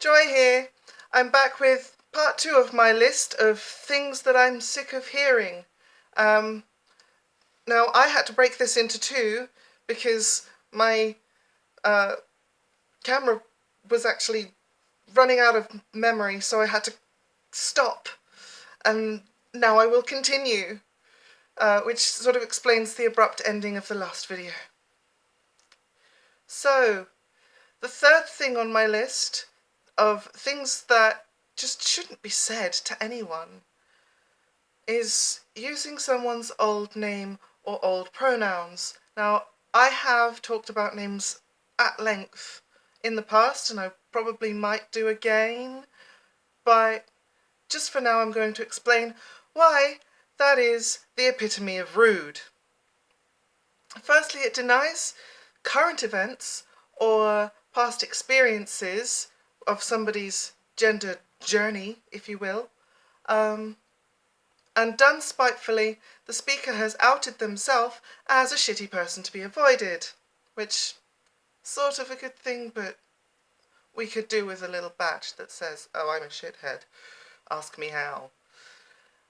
Joy here. I'm back with part 2 of my list of things that I'm sick of hearing. Now I had to break this into two because my camera was actually running out of memory, so I had to stop, and now I will continue, which sort of explains the abrupt ending of the last video. So, the third thing on my list of things that just shouldn't be said to anyone is using someone's old name or old pronouns. Now, I have talked about names at length in the past, and I probably might do again, but just for now I'm going to explain why that is the epitome of rude. Firstly, it denies current events or past experiences of somebody's gender journey, if you will, and done spitefully, the speaker has outed themselves as a shitty person to be avoided, which sort of a good thing, but we could do with a little badge that says, "Oh, I'm a shithead, ask me how,"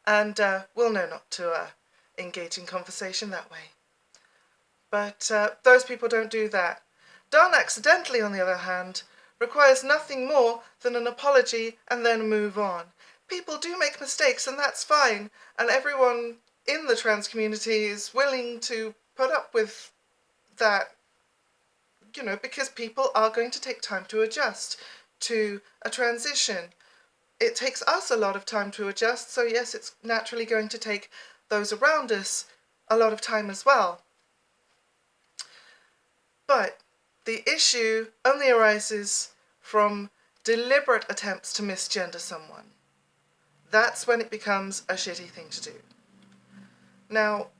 and we'll know not to engage in conversation that way. But those people don't do that. Done accidentally, on the other hand, requires nothing more than an apology and then move on. People do make mistakes, and that's fine, and everyone in the trans community is willing to put up with that, you know, because people are going to take time to adjust to a transition. It takes us a lot of time to adjust, so yes, it's naturally going to take those around us a lot of time as well. But the issue only arises from deliberate attempts to misgender someone. That's when it becomes a shitty thing to do. Now,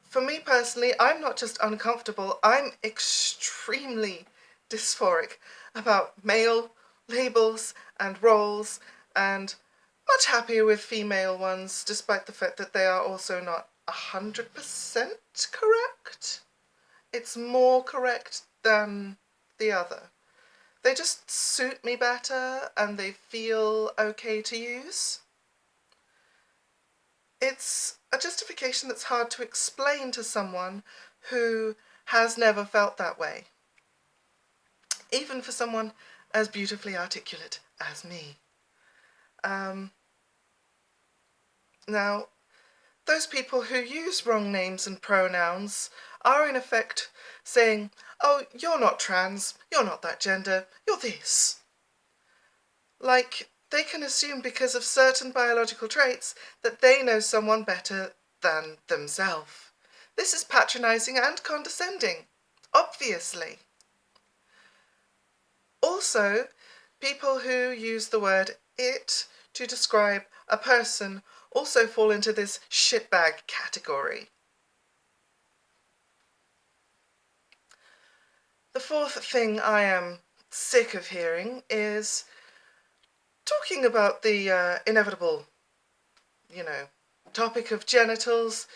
for me personally, I'm not just uncomfortable, I'm extremely dysphoric about male labels and roles, and much happier with female ones, despite the fact that they are also not 100% correct. It's more correct than the other. They just suit me better and they feel okay to use. It's a justification that's hard to explain to someone who has never felt that way, even for someone as beautifully articulate as me. Now, those people who use wrong names and pronouns are in effect saying, "Oh, you're not trans, you're not that gender, you're this." Like, they can assume because of certain biological traits that they know someone better than themselves. This is patronising and condescending, obviously. Also, people who use the word "it" to describe a person also fall into this shitbag category. The fourth thing I am sick of hearing is talking about the inevitable, topic of genitals,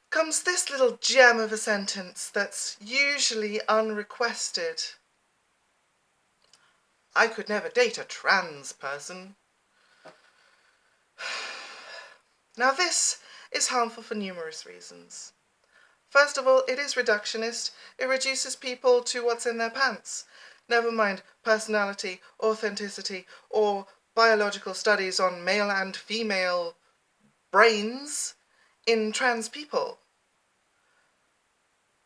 comes this little gem of a sentence that's usually unrequested. "I could never date a trans person." Now this is harmful for numerous reasons. First of all, it is reductionist. It reduces people to what's in their pants. Never mind personality, authenticity, or biological studies on male and female brains in trans people.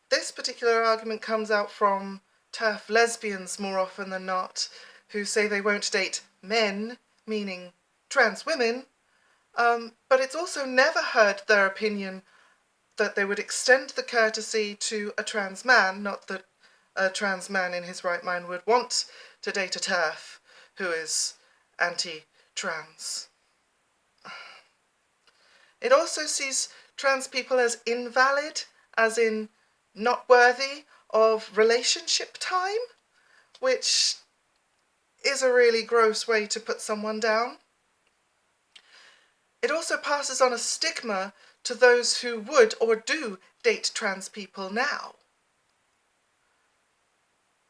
This particular argument comes out from TERF lesbians more often than not, who say they won't date men, meaning trans women, but it's also never heard their opinion that they would extend the courtesy to a trans man, not that a trans man in his right mind would want to date a TERF who is anti-trans. It also sees trans people as invalid, as in not worthy of relationship time, which is a really gross way to put someone down. It also passes on a stigma to those who would or do date trans people now.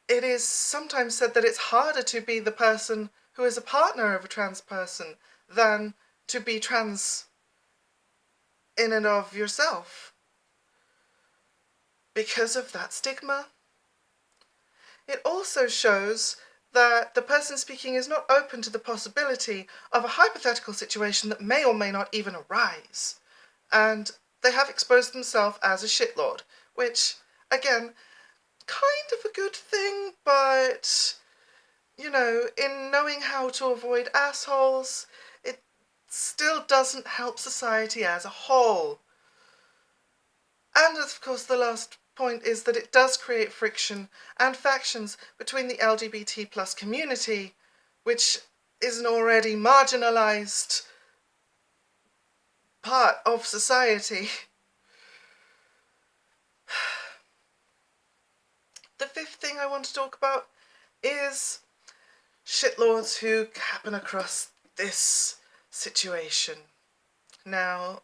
it is sometimes said that it's harder to be the person who is a partner of a trans person than to be trans in and of yourself because of that stigma. It also shows that the person speaking is not open to the possibility of a hypothetical situation that may or may not even arise. And they have exposed themselves as a shitlord, which, again, kind of a good thing, but, you know, in knowing how to avoid assholes, it still doesn't help society as a whole. And of course the last point is that it does create friction and factions between the LGBT plus community, which is an already marginalised part of society. The fifth thing I want to talk about is shitlords who happen across this situation. Now,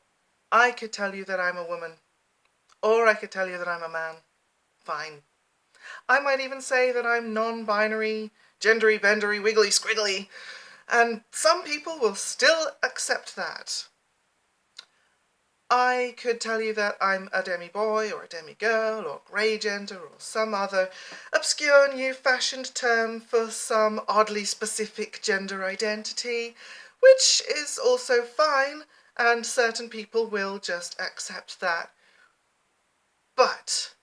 I could tell you that I'm a woman, or I could tell you that I'm a man. Fine. I might even say that I'm non-binary, gendery, bendery, wiggly, squiggly, and some people will still accept that. I could tell you that I'm a demi-boy or a demi-girl or grey gender or some other obscure new fashioned term for some oddly specific gender identity, which is also fine, and certain people will just accept that. But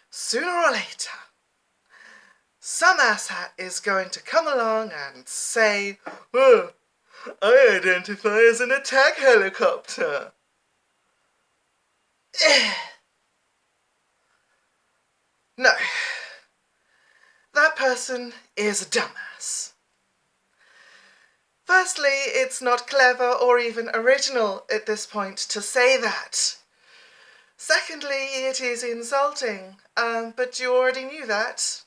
sooner or later, some asshat is going to come along and say, "Oh, I identify as an attack helicopter." No, that person is a dumbass. Firstly, it's not clever or even original at this point to say that. Secondly, it is insulting, but you already knew that.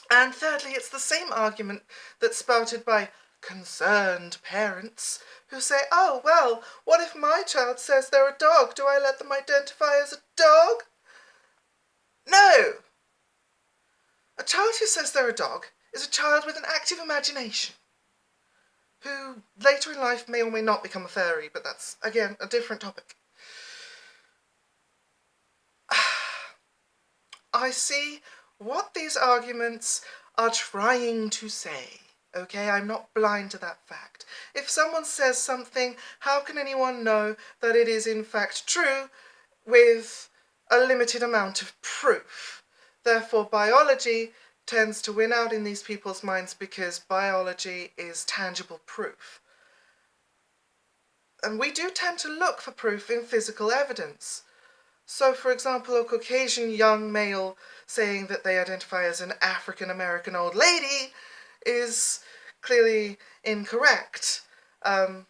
And thirdly, it's the same argument that's spouted by concerned parents who say, "Oh, well, what if my child says they're a dog? Do I let them identify as a dog?" No! A child who says they're a dog is a child with an active imagination, who later in life may or may not become a fairy, but that's, again, a different topic. I see what these arguments are trying to say. Okay, I'm not blind to that fact. If someone says something, how can anyone know that it is in fact true with a limited amount of proof? Therefore, biology tends to win out in these people's minds because biology is tangible proof. And we do tend to look for proof in physical evidence. So, for example, a Caucasian young male saying that they identify as an African-American old lady is clearly incorrect, and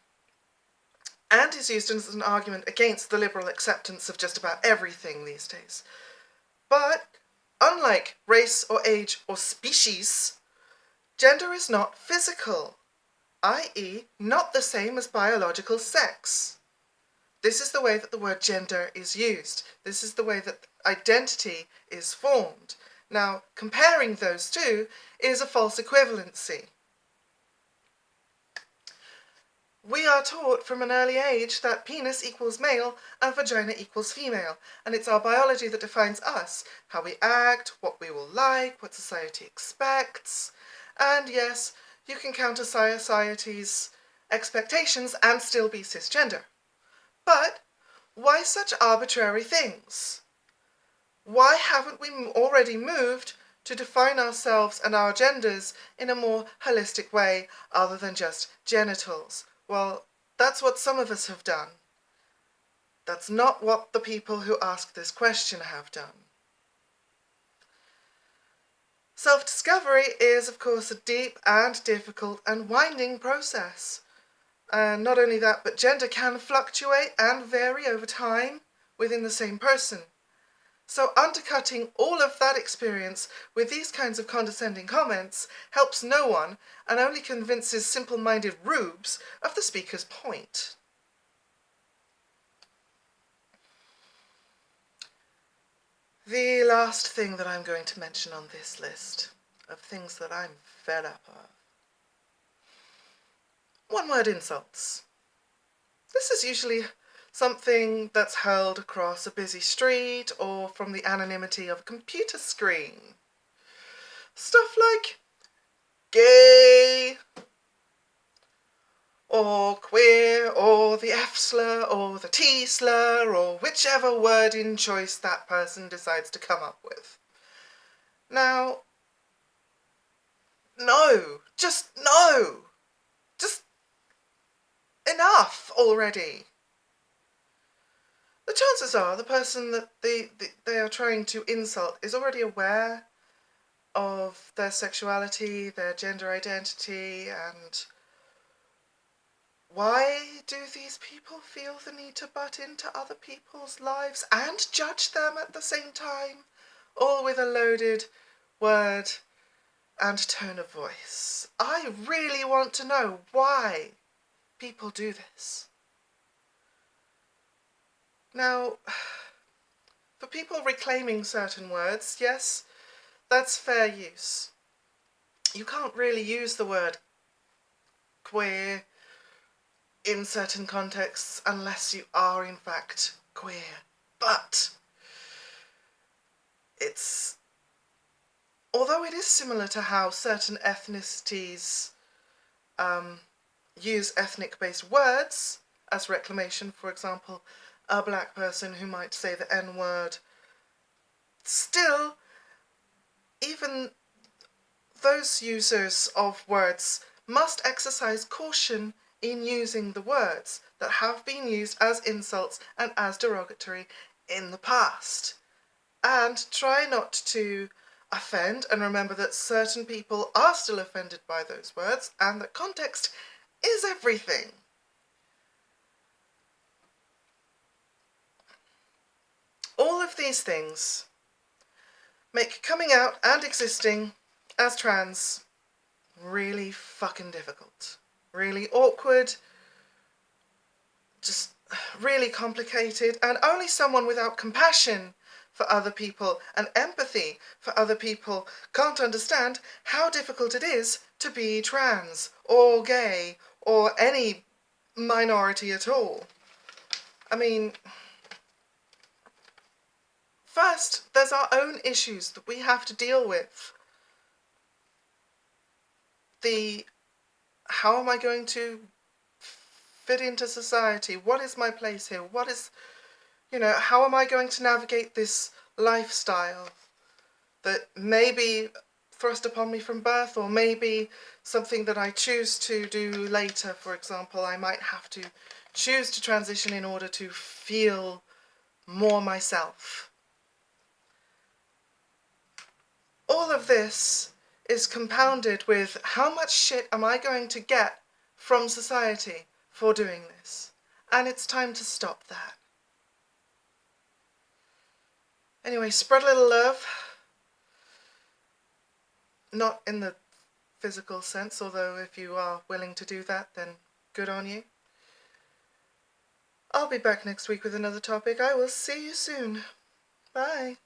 is used as an argument against the liberal acceptance of just about everything these days. But, unlike race or age or species, gender is not physical, i.e., not the same as biological sex. This is the way that the word gender is used. This is the way that identity is formed. Now, comparing those two is a false equivalency. We are taught from an early age that penis equals male and vagina equals female, and it's our biology that defines us, how we act, what we will like, what society expects, and yes, you can counter society's expectations and still be cisgender. But why such arbitrary things? Why haven't we already moved to define ourselves and our genders in a more holistic way other than just genitals? Well, that's what some of us have done. That's not what the people who ask this question have done. Self-discovery is, of course, a deep and difficult and winding process. And not only that, but gender can fluctuate and vary over time within the same person. So undercutting all of that experience with these kinds of condescending comments helps no one and only convinces simple-minded rubes of the speaker's point. The last thing that I'm going to mention on this list of things that I'm fed up of. One-word insults. This is usually something that's hurled across a busy street or from the anonymity of a computer screen. Stuff like gay, or queer, or the F slur, or the T slur, or whichever word in choice that person decides to come up with. Now, no, just no, just enough already. The chances are the person that they are trying to insult is already aware of their sexuality, their gender identity, and why do these people feel the need to butt into other people's lives and judge them at the same time, all with a loaded word and tone of voice? I really want to know why people do this. Now, for people reclaiming certain words, yes, that's fair use. You can't really use the word queer in certain contexts unless you are in fact queer. But although it is similar to how certain ethnicities use ethnic-based words as reclamation, for example, a black person who might say the N-word, still, even those users of words must exercise caution in using the words that have been used as insults and as derogatory in the past. And try not to offend, and remember that certain people are still offended by those words and that context is everything. All of these things make coming out and existing as trans really fucking difficult, really awkward, just really complicated, and only someone without compassion for other people and empathy for other people can't understand how difficult it is to be trans or gay or any minority at all. I mean, first, there's our own issues that we have to deal with. How am I going to fit into society? What is my place here? How am I going to navigate this lifestyle that may be thrust upon me from birth, or maybe something that I choose to do later? For example, I might have to choose to transition in order to feel more myself. All of this is compounded with how much shit am I going to get from society for doing this? And it's time to stop that. Anyway, spread a little love. Not in the physical sense, although if you are willing to do that, then good on you. I'll be back next week with another topic. I will see you soon. Bye.